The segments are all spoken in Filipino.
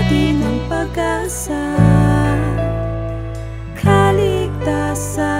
natin ang pag-asa, kaligtasan.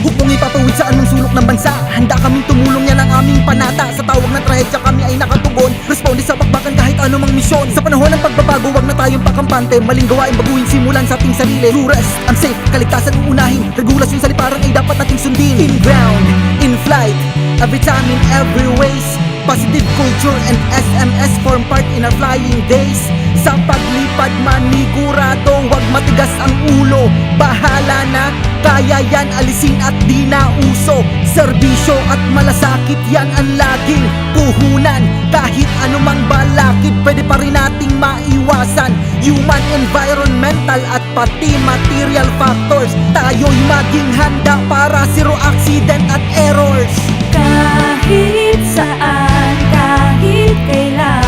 Hukbong ipatawid sa anong sulok ng bansa. Handa kaming tumulong, yan ang aming panata. Sa tawag ng trahedya kami ay nakatugon. Responde sa bakbakan kahit anumang misyon. Sa panahon ng pagbabago, wag na tayong pakampante. Maling gawain baguhin, simulan sa ating sarili. True rest, ang safe, kaligtasan uunahin. Regulasyon sa liparan ay dapat nating sundin. In ground, in flight, every time in every ways. Positive culture and SMS form part in our flying days. Sa paglipad manigurado, wag matigas ang ulo. Bahala na, kaya yan alisin at di na uso. Serbisyo at malasakit yan ang laging puhunan. Kahit anumang balakid, pwede pa rin nating maiwasan. Human, environmental at pati material factors. Tayo'y maging handa para zero accident at errors. Kahit saan, kahit kailan,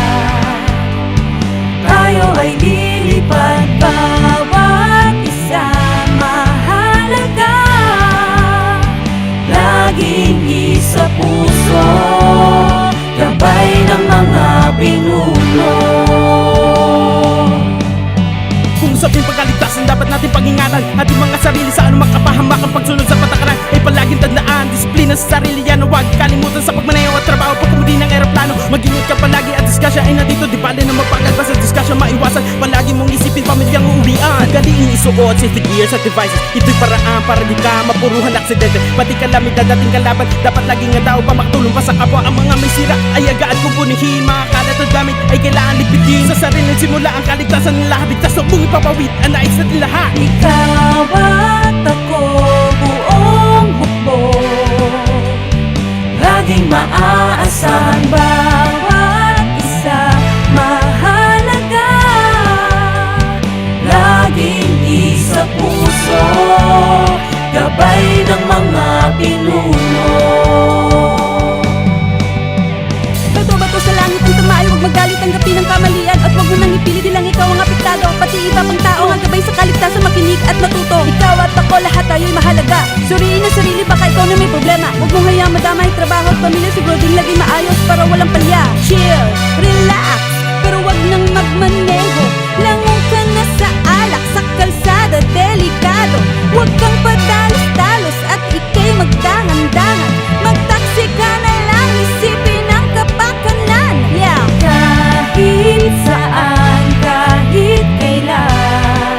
tayo ay lilipad, bawat isa mahalaga. Laging isa puso, gabay ng mga pinuno. Kung usapin pagkaligtasan, dapat natin pag-ingatan ating mga sarili sa anumang kapahamakan. Pagsunod sa patakaran ay palaging tandaan. Disiplina sa sarili yan, huwag kalimutan sa pagmaneho at trabaho. Pagkamudi ng eroplano, mag-ingat ka palagi at diskasya ay nandito. Di bale na mapagal pa sa diskasya maiwasan. Palagi mong isipin pamilyang uuwian. Galing isuot, safety gears at devices. Ito'y paraan para di ka mapuruhan aksidente. Pati kalamidad dating kalaban, dapat laging nga daw pa makatulong pa sa kapwa. Ang mga may sira ay agad kong punihin. Mga kalat at gamit ay kailangan lipitin. Sa sariling simula ang kaligtasan ng lahat. Bigtas o mong ipapawid ang nais natin lahat. Ikaw at ako, buong hukbo, laging maaasahan, bawat isa mahalaga. Laging isa puso, gabay ng mga pinuno. Bato-bato sa langit ang tamaan, huwag magalit, tanggapin ang kamalian. At huwag mo nang ipilit, lang ikaw ang apektado. Pati iba pang tao ang gabay sa kaligtasan, makinig at matuto. Ikaw at ako, lahat tayo'y mahalaga. Suriin ang sarili, baka ikaw na may problema. Huwag mong hayaan madamay, trabaho at pamilya. Siguro din laging maayos para walang palya. Chill, relax, pero wag nang magmaneho. Langon ka na sa alak, sa kalsada, delikado. Huwag kang padalos-dalos at ikay magdangan-dangan. Magtaksi ka na lang, isipin ang kapakanan. Yeah. Kahit saan, kahit kailan,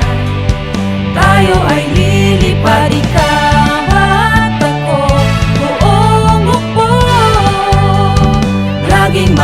tayo ay lilipad. Ikaw at ako, buong hukbo, laging